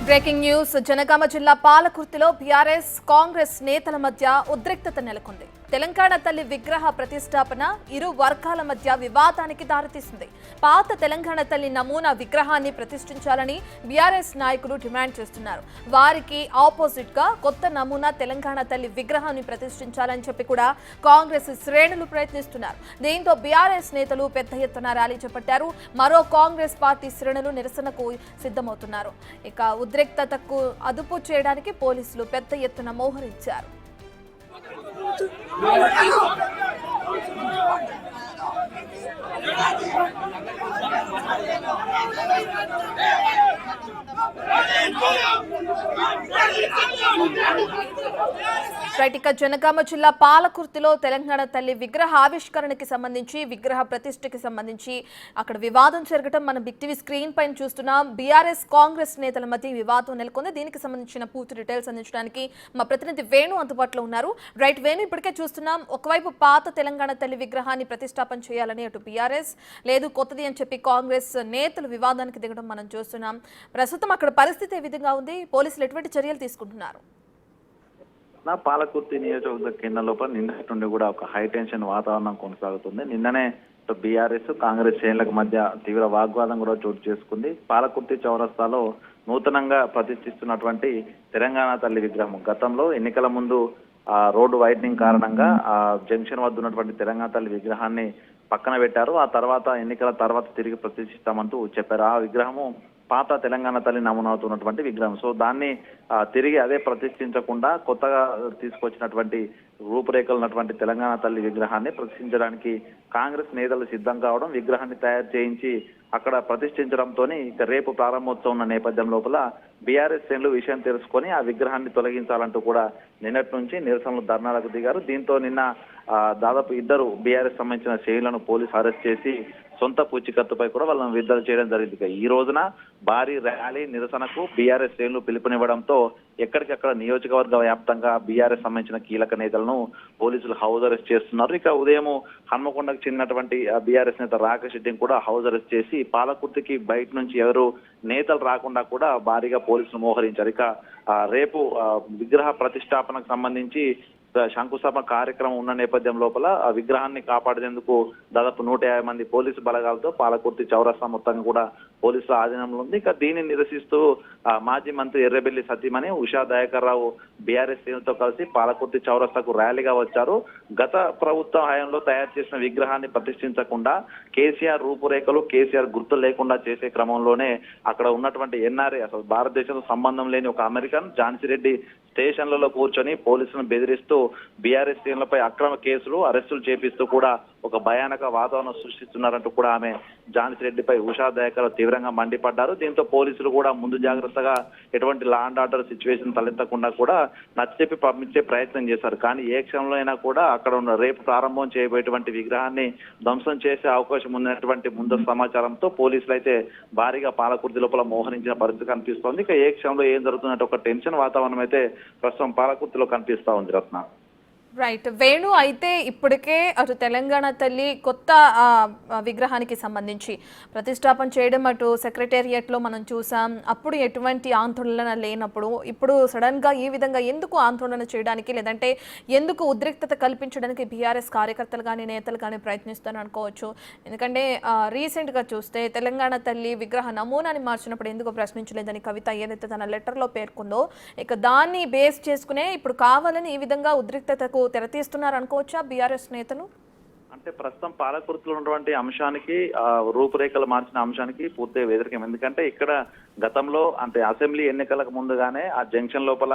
Breaking news Janagama జిల్లా పాలకుర్తిలో BRS Congress నేతల మధ్య ఉద్రిక్తత నెలకొంది. తెలంగాణ తల్లి విగ్రహ ప్రతిష్టాపన ఇరు వర్గాల మధ్య వివాదానికి దారితీసింది. పాత తెలంగాణ తల్లి నమూనా విగ్రహాన్ని ప్రతిష్ఠించాలని బీఆర్ఎస్ నాయకులు డిమాండ్ చేస్తున్నారు. వారికి ఆపోజిట్ గా కొత్త నమూనా తెలంగాణ తల్లి విగ్రహాన్ని ప్రతిష్ఠించాలని చెప్పి కూడా కాంగ్రెస్ శ్రేణులు ప్రయత్నిస్తున్నారు. దీంతో బీఆర్ఎస్ నేతలు పెద్ద ఎత్తున ర్యాలీ చేపట్టారు. మరో కాంగ్రెస్ పార్టీ శ్రేణులు నిరసనకు సిద్ధమవుతున్నారు. ఇక ఉద్రిక్తతకు అదుపు చేయడానికి పోలీసులు పెద్ద ఎత్తున మోహరించారు. ఇక జనగామ జిల్లా పాలకుర్తిలో తెలంగాణ తల్లి విగ్రహ ఆవిష్కరణకి సంబంధించి విగ్రహ ప్రతిష్టకి సంబంధించి అక్కడ వివాదం జరగడం మనం బిగ్ టీవీ స్క్రీన్ పైన చూస్తున్నాం. బీఆర్ఎస్ కాంగ్రెస్ నేతల మధ్య వివాదం నెలకొంది. దీనికి సంబంధించిన పూర్తి డీటెయిల్స్ అందించడానికి మా ప్రతినిధి వేణు అందుబాటులో ఉన్నారు. రైట్ వేణు, ఇప్పటికే చూస్తున్నాం ఒకవైపు పాత తెలంగాణ తల్లి విగ్రహాన్ని ప్రతిష్టాపన చేయాలని అటు బీఆర్ఎస్ లేదు కొత్తది అని చెప్పి కాంగ్రెస్ నేతలు వివాదానికి దిగడం మనం చూస్తున్నాం. ప్రస్తుతం అక్కడ పరిస్థితి ఏ విధంగా ఉంది? పోలీసులు ఎటువంటి చర్యలు తీసుకుంటున్నారు? పాలకుర్తి నియోజకవర్గ కేంద్రం లోపల నిన్నటి నుండి కూడా ఒక హై టెన్షన్ వాతావరణం కొనసాగుతుంది. నిన్ననే బీఆర్ఎస్ కాంగ్రెస్ శ్రేణులకు మధ్య తీవ్ర వాగ్వాదం కూడా చోటు చేసుకుంది. పాలకుర్తి చౌరస్తాలో నూతనంగా ప్రతిష్ఠిస్తున్నటువంటి తెలంగాణ తల్లి విగ్రహం గతంలో ఎన్నికల ముందు రోడ్డు వైడనింగ్ కారణంగా జంక్షన్ వద్ద ఉన్నటువంటి తెలంగాణ తల్లి విగ్రహాన్ని పక్కన పెట్టారు. ఆ తర్వాత ఎన్నికల తర్వాత తిరిగి ప్రతిష్ఠిస్తామంటూ చెప్పారు. ఆ విగ్రహము పాత తెలంగాణ తల్లి నమూనా అవుతున్నటువంటి విగ్రహం. సో దాన్ని తిరిగి అదే ప్రతిష్ఠించకుండా కొత్తగా తీసుకొచ్చినటువంటి రూపురేఖలు ఉన్నటువంటి తెలంగాణ తల్లి విగ్రహాన్ని ప్రతిష్ఠించడానికి కాంగ్రెస్ నేతలు సిద్ధం కావడం, విగ్రహాన్ని తయారు చేయించి అక్కడ ప్రతిష్ఠించడంతో ఇక రేపు ప్రారంభోత్సవం ఉన్న నేపథ్యం లోపల బీఆర్ఎస్ శ్రేణులు విషయం తెలుసుకొని ఆ విగ్రహాన్ని తొలగించాలంటూ కూడా నిన్నటి నుంచి నిరసనలు ధర్నాలకు దిగారు. దీంతో నిన్న దాదాపు ఇద్దరు బీఆర్ఎస్ సంబంధించిన శ్రేణులను పోలీసు అరెస్ట్ చేసి సొంత పూచికత్తుపై కూడా వాళ్ళని విడుదల చేయడం జరిగింది. ఈ రోజున భారీ ర్యాలీ నిరసనకు బీఆర్ఎస్ శ్రేణులు పిలుపునివ్వడంతో ఎక్కడికక్కడ నియోజకవర్గ వ్యాప్తంగా బీఆర్ఎస్ సంబంధించిన కీలక నేతలను పోలీసులు హౌస్ అరెస్ట్ చేస్తున్నారు. ఇక ఉదయం హన్మకొండకు చెందినటువంటి బీఆర్ఎస్ నేత రాకేష్ రెడ్డిని కూడా హౌస్ అరెస్ట్ చేసి పాలకుర్తికి బయట నుంచి ఎవరు నేతలు రాకుండా కూడా భారీగా పోలీసులు మోహరించారు. ఇక రేపు విగ్రహ ప్రతిష్టాపనకు సంబంధించి శంకుస్థాపన కార్యక్రమం ఉన్న నేపథ్యం లోపల ఆ విగ్రహాన్ని కాపాడేందుకు దాదాపు 150 మంది పోలీసు బలగాలతో పాలకుర్తి చౌరస్తా మొత్తంగా కూడా పోలీసుల ఆధీనంలో ఉంది. ఇక దీన్ని నిరసిస్తూ మాజీ మంత్రి ఎర్రబెల్లి సతీమణి ఉషా దయాకర్ రావు బీఆర్ఎస్ శ్రేణులతో కలిసి పాలకుర్తి చౌరస్తాకు ర్యాలీగా వచ్చారు. గత ప్రభుత్వ హయాంలో తయారు చేసిన విగ్రహాన్ని ప్రతిష్ఠించకుండా కేసీఆర్ రూపురేఖలు, కేసీఆర్ గుర్తులు లేకుండా చేసే క్రమంలోనే అక్కడ ఉన్నటువంటి ఎన్ఆర్ఐ, అసలు భారతదేశంతో సంబంధం లేని ఒక అమెరికన్ ఝాన్సీ రెడ్డి స్టేషన్లలో కూర్చొని పోలీసులను బెదిరిస్తూ బీఆర్ఎస్ శ్రేణులపై అక్రమ కేసులు, అరెస్టులు చేపిస్తూ కూడా ఒక భయానక వాతావరణం సృష్టిస్తున్నారంటూ కూడా ఆమె ఝాన్సీ రెడ్డిపై ఉషా దయాకర్ తీవ్రంగా మండిపడ్డారు. దీంతో పోలీసులు కూడా ముందు జాగ్రత్తగా ఎటువంటి లా అండ్ ఆర్డర్ సిచ్యువేషన్ తలెత్తకుండా కూడా నచ్చచెప్పి పంపించే ప్రయత్నం చేశారు. కానీ ఏ క్షణంలో అయినా కూడా అక్కడ ఉన్న రేపు ప్రారంభం చేయబోయేటువంటి విగ్రహాన్ని ధ్వంసం చేసే అవకాశం ఉన్నటువంటి ముందు సమాచారంతో పోలీసులు అయితే భారీగా పాలకుర్తి లోపల మోహరించిన పరిస్థితి కనిపిస్తోంది. ఇక ఏ క్షణంలో ఏం జరుగుతున్నట్టు ఒక టెన్షన్ వాతావరణం అయితే ప్రస్తుతం పాలకుర్తిలో కనిపిస్తా ఉంది. రత్న రైట్ వేణు, అయితే ఇప్పటికే అటు తెలంగాణ తల్లి కొత్త విగ్రహానికి సంబంధించి ప్రతిష్టాపన చేయడం అటు సెక్రటేరియట్లో మనం చూసాం. అప్పుడు ఎటువంటి ఆందోళన లేనప్పుడు ఇప్పుడు సడన్గా ఈ విధంగా ఎందుకు ఆందోళన చేయడానికి, లేదంటే ఎందుకు ఉద్రిక్తత కల్పించడానికి బీఆర్ఎస్ కార్యకర్తలు కానీ నేతలు కానీ ప్రయత్నిస్తారని అనుకోవచ్చు? ఎందుకంటే రీసెంట్గా చూస్తే తెలంగాణ తల్లి విగ్రహ నమూనాని మార్చినప్పుడు ఎందుకు ప్రశ్నించలేదని కవిత ఏదైతే తన లెటర్లో పేర్కొందో, ఇక దాన్ని బేస్ చేసుకునే ఇప్పుడు కావాలని ఈ విధంగా ఉద్రిక్తతకు తెరతీస్తున్నారు అనుకోవచ్చా బీఆర్ఎస్ నేతలు? అంటే ప్రస్తుతం పాలకుర్తిలో ఉన్నటువంటి అంశానికి, రూపురేఖలు మార్చిన అంశానికి పూర్తిగా వ్యతిరేకం. ఎందుకంటే ఇక్కడ గతంలో అంటే అసెంబ్లీ ఎన్నికలకు ముందుగానే ఆ జంక్షన్ లోపల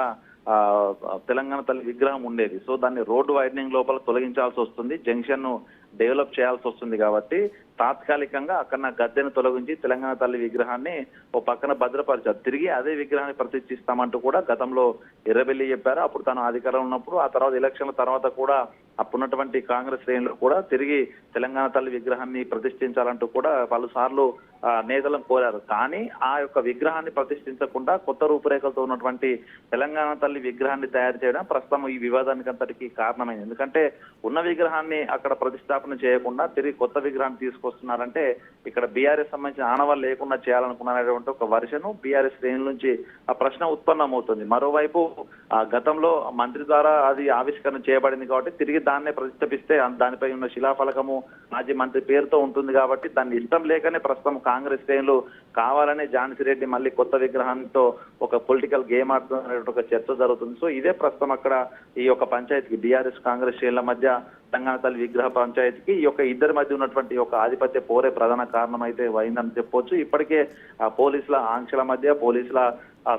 తెలంగాణ తల్లి విగ్రహం ఉండేది. సో దాన్ని రోడ్డు వైడనింగ్ లోపల తొలగించాల్సి వస్తుంది, జంక్షన్ ను డెవలప్ చేయాల్సి వస్తుంది. కాబట్టి తాత్కాలికంగా అక్కడ గద్దెను తొలగించి తెలంగాణ తల్లి విగ్రహాన్ని ఓ పక్కన భద్రపరిచారు. తిరిగి అదే విగ్రహాన్ని ప్రతిష్ఠిస్తామంటూ కూడా గతంలో ఎర్రబెల్లి చెప్పారు. అప్పుడు తను అధికారంలో ఉన్నప్పుడు, ఆ తర్వాత ఎలక్షన్ల తర్వాత కూడా అప్పుడున్నటువంటి కాంగ్రెస్ శ్రేణులు కూడా తిరిగి తెలంగాణ తల్లి విగ్రహాన్ని ప్రతిష్ఠించాలంటూ కూడా పలుసార్లు నేతలను కోరారు. కానీ ఆ యొక్క విగ్రహాన్ని ప్రతిష్ఠించకుండా కొత్త రూపురేఖలతో ఉన్నటువంటి తెలంగాణ తల్లి విగ్రహాన్ని తయారు చేయడం ప్రస్తుతం ఈ వివాదానికి అంతటికీ కారణమైంది. ఎందుకంటే ఉన్న విగ్రహాన్ని అక్కడ ప్రతిష్టాపన చేయకుండా తిరిగి కొత్త విగ్రహాన్ని తీసుకొస్తున్నారంటే ఇక్కడ బీఆర్ఎస్ సంబంధించిన ఆనవాళ్ళు లేకుండా చేయాలనుకున్నటువంటి ఒక వర్షను బీఆర్ఎస్ శ్రేణుల నుంచి ఆ ప్రశ్న ఉత్పన్నమవుతుంది. మరోవైపు గతంలో మంత్రి ద్వారా అది ఆవిష్కరణ చేయబడింది కాబట్టి తిరిగి దాన్నే ప్రతిష్ఠిస్తే దానిపై ఉన్న శిలాఫలకము మాజీ మంత్రి పేరుతో ఉంటుంది కాబట్టి దాన్ని ఇష్టం లేకనే ప్రస్తుతం కాంగ్రెస్ శ్రేణులు కావాలనే ఝాన్సీ రెడ్డి మళ్ళీ కొత్త విగ్రహంతో ఒక పొలిటికల్ గేమ్ ఆడుతున్న ఒక చర్చ జరుగుతుంది. సో ఇదే ప్రస్తుతం అక్కడ ఈ యొక్క పంచాయతీకి బీఆర్ఎస్ కాంగ్రెస్ శ్రేణుల మధ్య తెలంగాణ తల్లి విగ్రహ పంచాయతీకి ఈ యొక్క ఇద్దరి మధ్య ఉన్నటువంటి ఒక ఆధిపత్య పోరే ప్రధాన కారణం అయితే అయిందని చెప్పొచ్చు. ఇప్పటికే పోలీసుల ఆంక్షల మధ్య పోలీసుల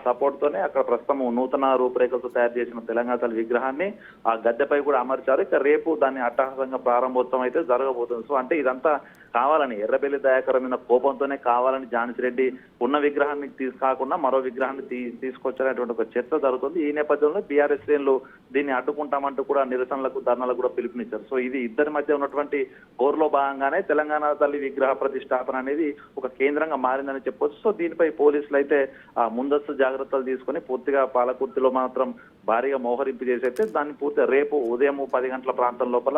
సపోర్ట్ తోనే అక్కడ ప్రస్తుతం నూతన రూపురేఖలతో తయారు చేసిన తెలంగాణ తల్లి విగ్రహాన్ని ఆ గద్దెపై కూడా అమర్చారు. ఇక రేపు దాన్ని అట్టహాసంగా ప్రారంభోత్సవం అయితే జరగబోతుంది. సో అంటే ఇదంతా కావాలని ఎర్రబెల్లి దయాకర్ మీద కోపంతోనే కావాలని ఝాన్సీ రెడ్డి ఉన్న విగ్రహాన్ని కాకుండా మరో విగ్రహాన్ని తీసుకొచ్చారనేటువంటి ఒక చర్చ జరుగుతుంది. ఈ నేపథ్యంలో బీఆర్ఎస్ శ్రేణులు దీన్ని అడ్డుకుంటామంటూ కూడా నిరసనలకు ధర్నాలకు కూడా పిలుపునిచ్చారు. సో ఇది ఇద్దరి మధ్య ఉన్నటువంటి కోర్లో భాగంగానే తెలంగాణ తల్లి విగ్రహ ప్రతిష్టాపన అనేది ఒక కేంద్రంగా మారిందని చెప్పొచ్చు. సో దీనిపై పోలీసులు అయితే ముందస్తు జాగ్రత్తలు తీసుకుని పూర్తిగా పాలకుర్తిలో మాత్రం భారీగా మోహరింపు చేసైతే దాన్ని పూర్తిగా రేపు ఉదయం 10 గంటల ప్రాంతం లోపల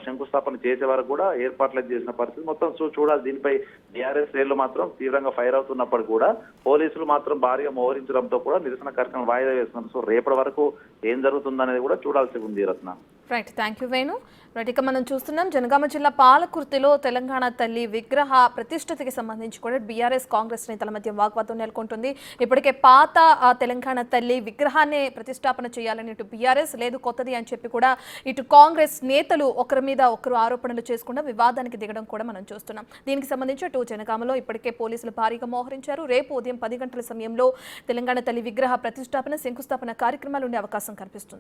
శంకుస్థాపన చేసే వరకు కూడా ఏర్పాట్లు చేసిన పరిస్థితి మొత్తం చూడాలి. దీనిపై టీఆర్ఎస్ శ్రేణులు మాత్రం తీవ్రంగా ఫైర్ అవుతున్నప్పుడు కూడా పోలీసులు మాత్రం భారీగా మోహరించడంతో కూడా నిరసన కార్యక్రమం వాయిదా వేస్తున్నారు. సో రేపటి వరకు ఏం జరుగుతుందనేది కూడా చూడాల్సి ఉంది Ratna. Right, thank you Venu. Right, ఇక మనం చూస్తున్నాం జనగామ జిల్లా పాలకుర్తిలో తెలంగాణ తల్లి విగ్రహ ప్రతిష్టతకి సంబంధించి కూడా బీఆర్ఎస్ కాంగ్రెస్ నేతల మధ్య వాగ్వాదం నెలకొంటుంది. ఇప్పటికే పాత తెలంగాణ తల్లి విగ్రహాన్ని ప్రతిష్టాపన చేయాలని ఇటు బీఆర్ఎస్ లేదు కొత్తది అని చెప్పి కూడా ఇటు కాంగ్రెస్ నేతలు ఒకరి మీద ఒకరు ఆరోపణలు చేసుకుంటూ వివాదానికి దిగడం కూడా మనం చూస్తున్నాం. దీనికి సంబంధించి అటు జనగామలో ఇప్పటికే పోలీసులు భారీగా మోహరించారు. రేపు ఉదయం 10 గంటల సమయంలో తెలంగాణ తల్లి విగ్రహ ప్రతిష్టాపన శంకుస్థాపన కార్యక్రమాలు ఉండే అవకాశం కనిపిస్తుంది.